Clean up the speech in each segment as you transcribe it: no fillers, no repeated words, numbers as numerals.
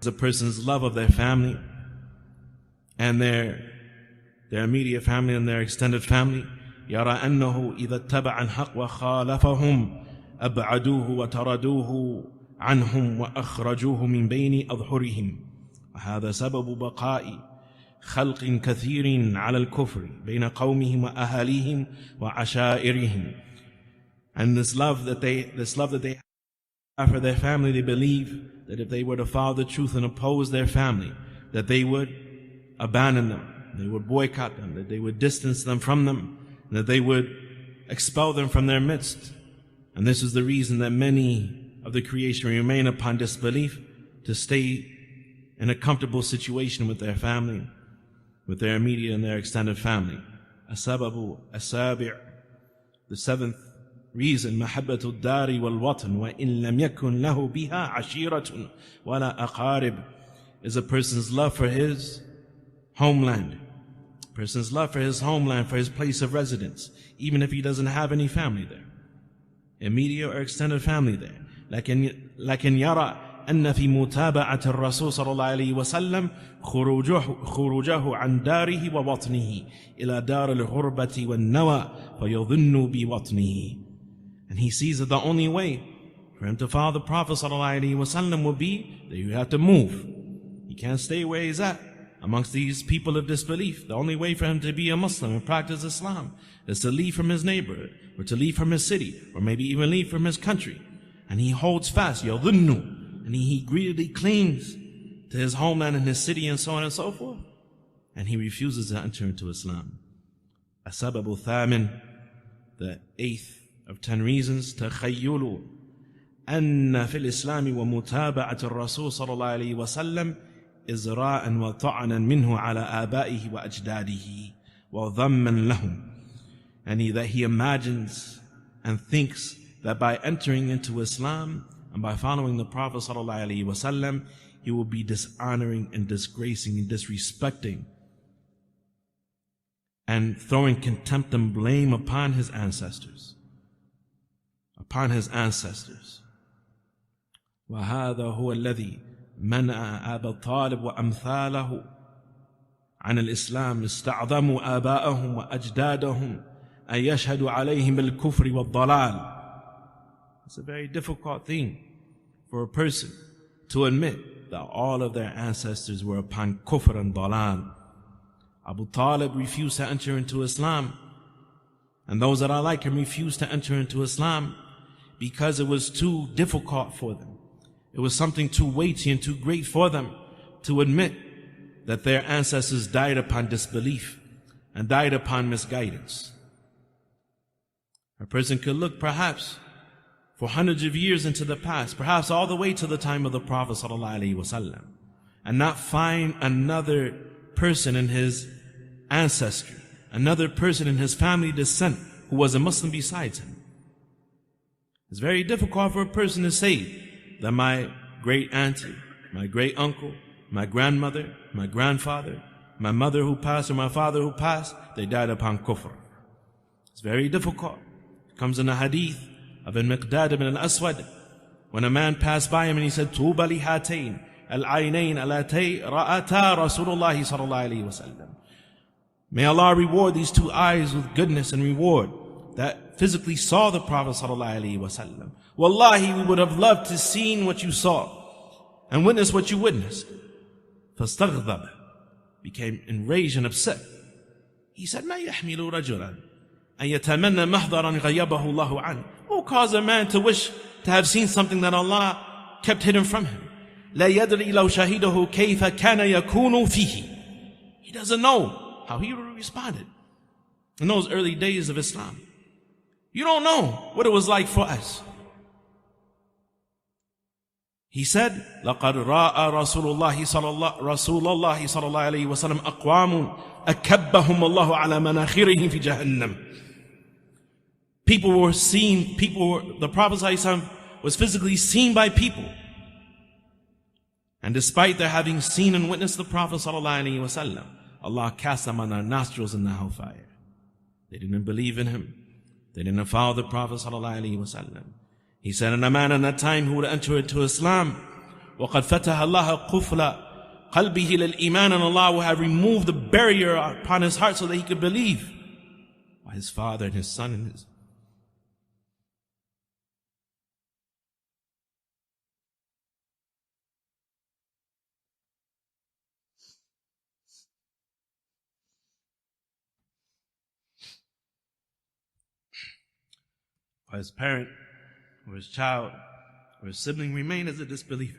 a person's love of their family and their immediate family and their extended family. يرى أنه إذا اتبع الحق وخالفهم أبعدوه وتردوه عنهم وأخرجوه من بين أظهرهم. وهذا سبب بقاء خلق كثير على الكفر بين قومهم وأهاليهم وعشائرهم. And this love that they have for their family, they believe that if they were to follow the truth and oppose their family, that they would abandon them, they would boycott them, that they would distance them from them, and that they would expel them from their midst. And this is the reason that many of the creation remain upon disbelief, to stay in a comfortable situation with their family, with their immediate and their extended family. السبب السابع, the seventh reason, محبة الدار والوطن وإن لم يكن له بها عشيرة ولا أقارب, is a person's love for his homeland. A person's love for his homeland, for his place of residence, even if he doesn't have any family there, immediate or extended family there. لكن يرى أن في متابعة الرسول صلى الله عليه وسلم خروجه عن داره ووطنه إلى دار الغربة والنوى فيظن بوطنه. And he sees that the only way for him to follow the Prophet ﷺ will be that you have to move. He can't stay where he's at amongst these people of disbelief. The only way for him to be a Muslim and practice Islam is to leave from his neighborhood, or to leave from his city, or maybe even leave from his country. And he holds fast, يظن, and he greedily clings to his homeland and his city and so on and so forth. And he refuses to enter into Islam. السبب الثامن, the eighth of 10 reasons, تخيل أن في الإسلام ومتابعة الرسول صلى الله عليه وسلم إزراء وطعنا منه على آبائه وأجداده وضما لهم. And that he imagines and thinks that by entering into Islam and by following the Prophet صلى الله عليه وسلم, he will be dishonoring and disgracing and disrespecting and throwing contempt and blame upon his ancestors. Upon his ancestors. وهذا هو الذي منع أبا طالب وأمثاله عن الإسلام استعظموا آباءهم وأجدادهم أن يشهدوا عليهم بالكفر والضلال. It's a very difficult thing for a person to admit that all of their ancestors were upon kufr and dalal. Abu Talib refused to enter into Islam, and those that are like him refused to enter into Islam because it was too difficult for them. It was something too weighty and too great for them to admit that their ancestors died upon disbelief and died upon misguidance. A person could look perhaps for hundreds of years into the past, perhaps all the way to the time of the Prophet ﷺ, and not find another person in his ancestry, another person in his family descent who was a Muslim besides him. It's very difficult for a person to say that my great auntie, my great uncle, my grandmother, my grandfather, my mother who passed or my father who passed, they died upon kufr. It's very difficult. It comes in a hadith of Al-Miqdad ibn al-Aswad, when a man passed by him and he said, Tuba li hatayn al-aynayn alatay ra'ata Rasulullah sallallahu alayhi wa sallam. May Allah reward these two eyes with goodness and reward that physically saw the Prophet sallallahu alayhi wa sallam. Wallahi, we would have loved to seen what you saw and witness what you witnessed. فاستغضب, became enraged and upset. He said, ما يحمل رجلا أن يتمنى محضرا غيبه الله عنه. What will cause a man to wish to have seen something that Allah kept hidden from him? لا يدري لو شهده كيف كان يكون فيه. He doesn't know how he responded in those early days of Islam. You don't know what it was like for us. He said, لَقَدْ رَاءَ رَسُولُ اللَّهِ صَلَى اللَّهِ عَلَيْهِ وَسَلَّمْ أَقْوَامٌ أَكَبَّهُمُ اللَّهُ عَلَى مَنَاخِرِهِمْ فِي جَهَنَّمْ. The Prophet ﷺ was physically seen by people. And despite their having seen and witnessed the Prophet ﷺ, Allah cast them on their nostrils in the hellfire. They didn't believe in him. They didn't follow the Prophet ﷺ. He said, and a man in that time who would enter into Islam وَقَدْ فَتَحَ اللَّهَ قُفْلَ قَلْبِهِ لِلْإِيمَانِ, and Allah will have removed the barrier upon his heart so that he could believe. By his father and his son and his... Or his parent, or his child, or his sibling remain as a disbeliever.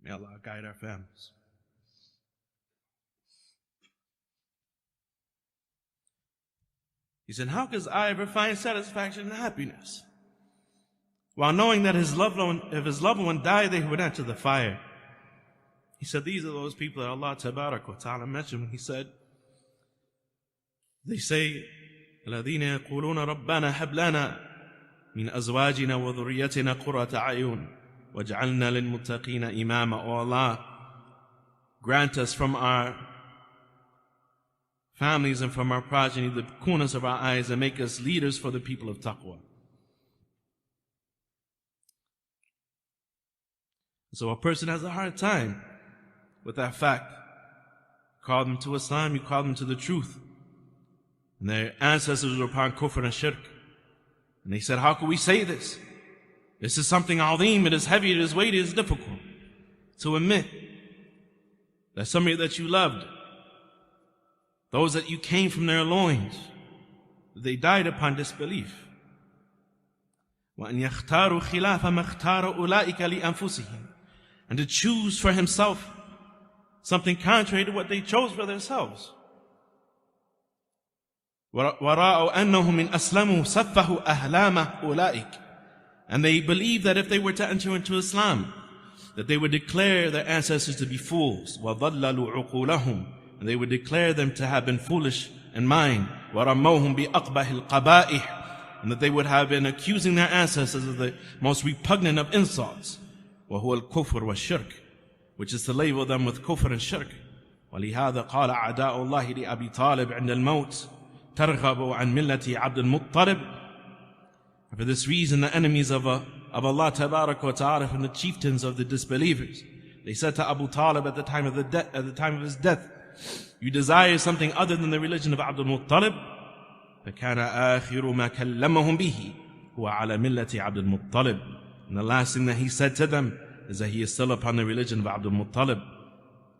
May Allah guide our families. He said, how could I ever find satisfaction and happiness while knowing that if his loved one died, they would enter the fire? He said, these are those people that Allah Tabarak wa Ta'ala mentioned when he said, they say, الذين يقولون ربنا هب لنا من أزواجنا وذريتنا قرة أعين وجعلنا للمتقين إماما. O Allah, grant us from our families and from our progeny the coolness of our eyes and make us leaders for the people of taqwa. So a person has a hard time with that fact. You call them to Islam, you call them to the truth. And their ancestors were upon kufr and shirk. And they said, how can we say this? This is something azim, it is heavy, it is weighty, it is difficult to admit that somebody that you loved, those that you came from their loins, they died upon disbelief. وَأَنْ يَخْتَارُوا خِلَافَ مَا اخْتَارَ أُولَٰئِكَ لِأَنفُسِهِمْ, and to choose for himself something contrary to what they chose for themselves. وَرَأَوْا أَنَّهُمْ مِنْ أَسْلَمُوا سَفَّهُ أَهْلَامَ أُولَٰئِكَ, and they believed that if they were to enter into Islam, that they would declare their ancestors to be fools. وَضَلَّلُوا عُقُولَهُمْ, and they would declare them to have been foolish in mind. وَرَمَّوْهُمْ بِأَقْبَحِ الْقَبَائِحِ, and that they would have been accusing their ancestors of the most repugnant of insults. وَهُوَ الْكُفْرُ وَالشِّرْكُ, which is to label them with kufr and shirk. وَلِهَذَا قَالَ أَعْدَاءُ اللَّهِ لِأَبِي طَالِبٍ عِنْدَ الْمَوْتِ تَرْغَبُوا عَنْ مِلَّةِ عَبْدِ الْمُطَّلِبِ. For this reason, the enemies of Allah Tabarak wa Ta'ala, from the chieftains of the disbelievers, they said to Abu Talib at the time of his death, you desire something other than the religion of Abdul Muttalib? فَكَانَ آخِرُ مَا كَلَّمَهُمْ بِهِ هُوَ عَلَى مِلَّةِ عَبْدِ الْمُطَّلِبِ. And the last thing that he said to them is that he is still upon the religion of Abdul Muttalib.